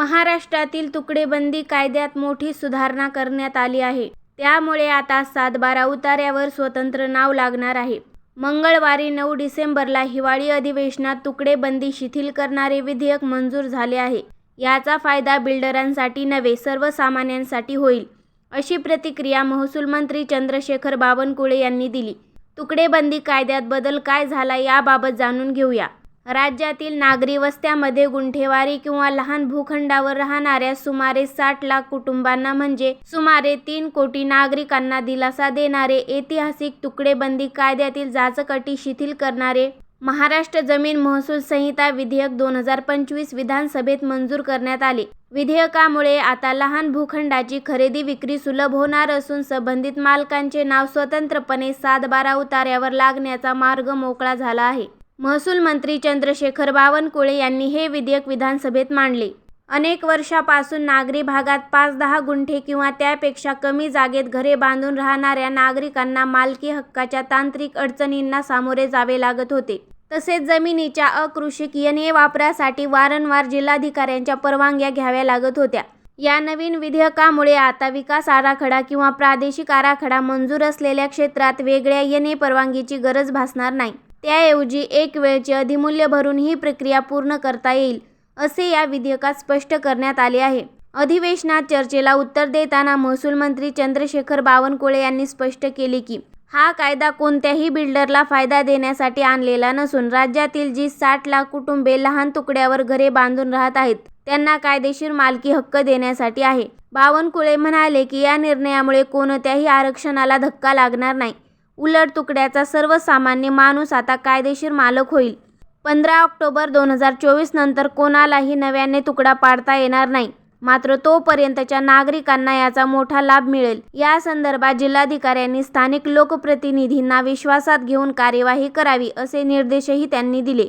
महाराष्ट्रातील तुकडेबंदी कायद्यात मोठी सुधारणा करण्यात आली आहे. त्यामुळे आता 7-12 उतार्यावर स्वतंत्र नाव लागणार आहे. मंगळवारी 9 डिसेंबरला हिवाळी अधिवेशनात तुकडेबंदी शिथिल करणारे विधेयक मंजूर झाले आहे. याचा फायदा बिल्डरांसाठी नव्हे, सर्वसामान्यांसाठी होईल, अशी प्रतिक्रिया महसूल मंत्री चंद्रशेखर बावनकुळे यांनी दिली. तुकडेबंदी कायद्यात बदल काय झाला याबाबत जाणून घेऊया. राज्यातील नागरी वस्त्यामध्ये गुंठेवारी किंवा लहान भूखंडावर राहणाऱ्या सुमारे 60 लाख कुटुंबांना म्हणजे सुमारे 3 कोटी नागरिकांना दिलासा देणारे ऐतिहासिक तुकडेबंदी कायद्यातील जाचक-अटी शिथिल करणारे महाराष्ट्र जमीन महसूल संहिता विधेयक 2025 विधानसभेत मंजूर करण्यात आले. विधेयकामुळे आता लहान भूखंडाची खरेदी विक्री सुलभ होणार असून संबंधित मालकांचे नाव स्वतंत्रपणे 7-12 उतार्यावर लागण्याचा मार्ग मोकळा झाला आहे. महसूल मंत्री चंद्रशेखर बावनकुळे यांनी हे विधेयक विधानसभेत मांडले. अनेक वर्षापासून नागरी भागात 5-10 गुंठे किंवा त्यापेक्षा कमी जागेत घरे बांधून राहणाऱ्या नागरिकांना मालकी हक्काच्या तांत्रिक अडचणींना सामोरे जावे लागत होते. तसेच जमिनीच्या अकृषिक एन.ए. वापरासाठी वारंवार जिल्हाधिकाऱ्यांच्या परवानग्या घ्याव्या लागत होत्या. या नवीन विधेयकामुळे आता विकास आराखडा किंवा प्रादेशिक आराखडा मंजूर असलेल्या क्षेत्रात वेगळ्या एन.ए. परवानगीची गरज भासणार नाही. त्याऐवजी एक वेळचे अधिमूल्य भरून ही प्रक्रिया पूर्ण करता येईल, असे या विधेयकात स्पष्ट करण्यात आले आहे. अधिवेशनात चर्चेला उत्तर देताना महसूल मंत्री चंद्रशेखर बावनकुळे यांनी स्पष्ट केले की हा कायदा कोणत्याही बिल्डरला फायदा देण्यासाठी आणलेला नसून राज्यातील जी 60 लाख कुटुंबे लहान तुकड्यावर घरे बांधून राहत आहेत त्यांना कायदेशीर मालकी हक्क देण्यासाठी आहे. बावनकुळे म्हणाले की या निर्णयामुळे कोणत्याही आरक्षणाला धक्का लागणार नाही. उलट तुकड्याचा सर्वसामान्य माणूस आता कायदेशीर मालक होईल. 15 ऑक्टोबर 2024 नंतर कोणालाही नव्याने तुकडा पाडता येणार नाही. मात्र तोपर्यंतच्या नागरिकांना याचा मोठा लाभ मिळेल. या संदर्भात जिल्हाधिकाऱ्यांनी स्थानिक लोकप्रतिनिधींना विश्वासात घेऊन कार्यवाही करावी, असे निर्देशही त्यांनी दिले.